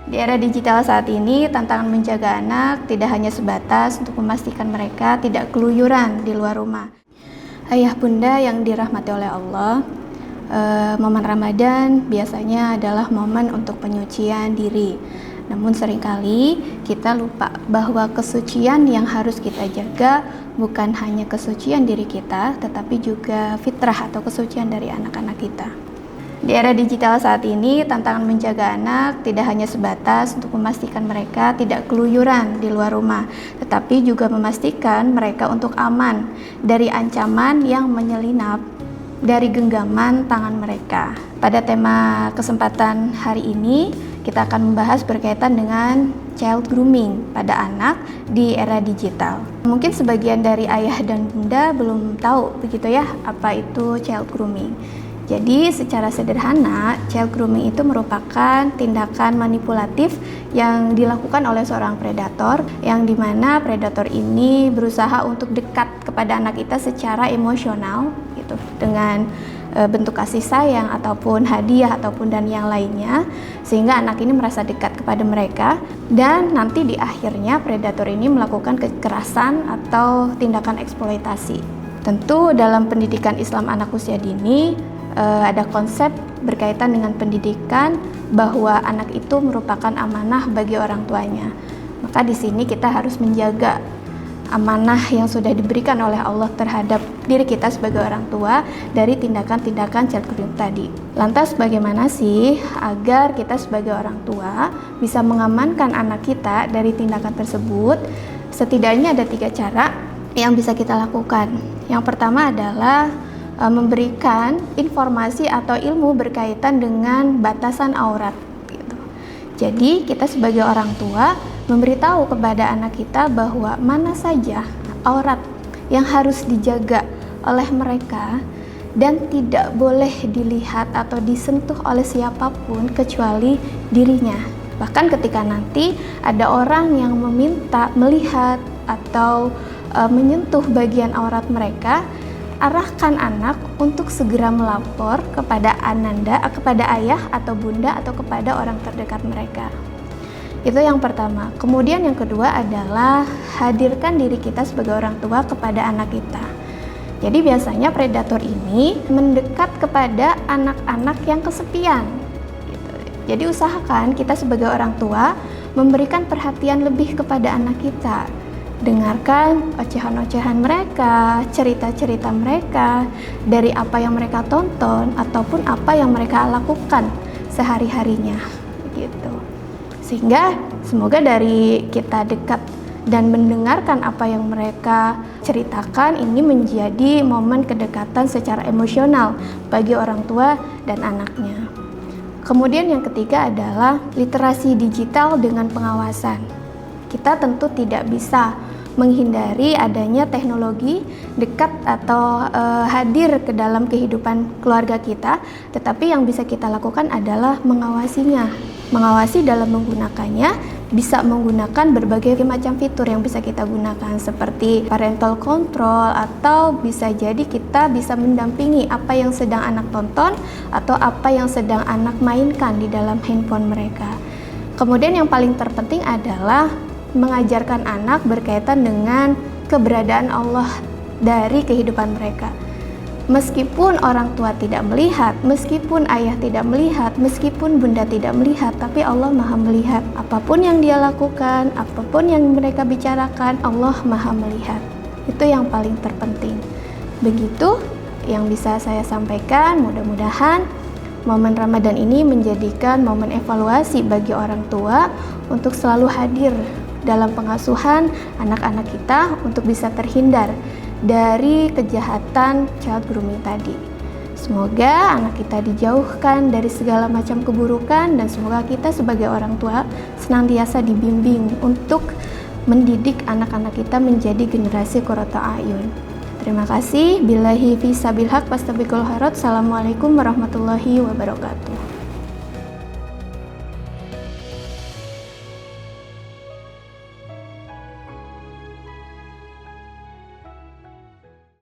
Di era digital saat ini, tantangan menjaga anak tidak hanya sebatas untuk memastikan mereka tidak keluyuran di luar rumah. Ayah bunda yang dirahmati oleh Allah, momen Ramadan biasanya adalah momen untuk penyucian diri. Namun seringkali kita lupa bahwa kesucian yang harus kita jaga bukan hanya kesucian diri kita, tetapi juga fitrah atau kesucian dari anak-anak kita. Di era digital saat ini, tantangan menjaga anak tidak hanya sebatas untuk memastikan mereka tidak keluyuran di luar rumah, tetapi juga memastikan mereka untuk aman dari ancaman yang menyelinap dari genggaman tangan mereka. Pada tema kesempatan hari ini, kita akan membahas berkaitan dengan child grooming pada anak di era digital. Mungkin sebagian dari ayah dan bunda belum tahu begitu ya, apa itu child grooming. Jadi secara sederhana, child grooming itu merupakan tindakan manipulatif yang dilakukan oleh seorang predator, yang dimana predator ini berusaha untuk dekat kepada anak kita secara emosional gitu, dengan bentuk kasih sayang ataupun hadiah ataupun dan yang lainnya, sehingga anak ini merasa dekat kepada mereka, dan nanti di akhirnya predator ini melakukan kekerasan atau tindakan eksploitasi. Tentu dalam pendidikan Islam anak usia dini ada konsep berkaitan dengan pendidikan bahwa anak itu merupakan amanah bagi orang tuanya. Maka di sini kita harus menjaga amanah yang sudah diberikan oleh Allah terhadap diri kita sebagai orang tua dari tindakan-tindakan child grooming tadi. Lantas bagaimana sih agar kita sebagai orang tua bisa mengamankan anak kita dari tindakan tersebut? Setidaknya ada 3 cara yang bisa kita lakukan. Yang pertama adalah memberikan informasi atau ilmu berkaitan dengan batasan aurat gitu. Jadi kita sebagai orang tua memberitahu kepada anak kita bahwa mana saja aurat yang harus dijaga oleh mereka dan tidak boleh dilihat atau disentuh oleh siapapun kecuali dirinya. Bahkan ketika nanti ada orang yang meminta melihat atau menyentuh bagian aurat mereka, arahkan anak untuk segera melapor kepada ananda, kepada ayah atau bunda atau kepada orang terdekat mereka. Itu yang pertama. Kemudian yang kedua adalah hadirkan diri kita sebagai orang tua kepada anak kita. Jadi biasanya predator ini mendekat kepada anak-anak yang kesepian gitu. Jadi usahakan kita sebagai orang tua memberikan perhatian lebih kepada anak kita. Dengarkan ocehan-ocehan mereka, cerita-cerita mereka, dari apa yang mereka tonton ataupun apa yang mereka lakukan sehari-harinya gitu. Sehingga semoga dari kita dekat dan mendengarkan apa yang mereka ceritakan ini menjadi momen kedekatan secara emosional bagi orang tua dan anaknya. Kemudian yang ketiga adalah literasi digital dengan pengawasan. Kita tentu tidak bisa menghindari adanya teknologi dekat atau hadir ke dalam kehidupan keluarga kita, tetapi yang bisa kita lakukan adalah mengawasinya. Mengawasi dalam menggunakannya, bisa menggunakan berbagai macam fitur yang bisa kita gunakan seperti parental control, atau bisa jadi kita bisa mendampingi apa yang sedang anak tonton atau apa yang sedang anak mainkan di dalam handphone mereka. Kemudian yang paling terpenting adalah mengajarkan anak berkaitan dengan keberadaan Allah dari kehidupan mereka. Meskipun orang tua tidak melihat, meskipun ayah tidak melihat, meskipun bunda tidak melihat, tapi Allah Maha melihat. Apapun yang dia lakukan, apapun yang mereka bicarakan, Allah Maha melihat. Itu yang paling terpenting. Begitu yang bisa saya sampaikan. Mudah-mudahan momen Ramadan ini menjadikan momen evaluasi bagi orang tua untuk selalu hadir dalam pengasuhan anak-anak kita untuk bisa terhindar dari kejahatan child grooming tadi. Semoga anak kita dijauhkan dari segala macam keburukan, dan semoga kita sebagai orang tua senantiasa dibimbing untuk mendidik anak-anak kita menjadi generasi qurratu a'yun. Terima kasih. Billahi fi sabil haq fastabiqul khairat. Assalamualaikum warahmatullahi wabarakatuh.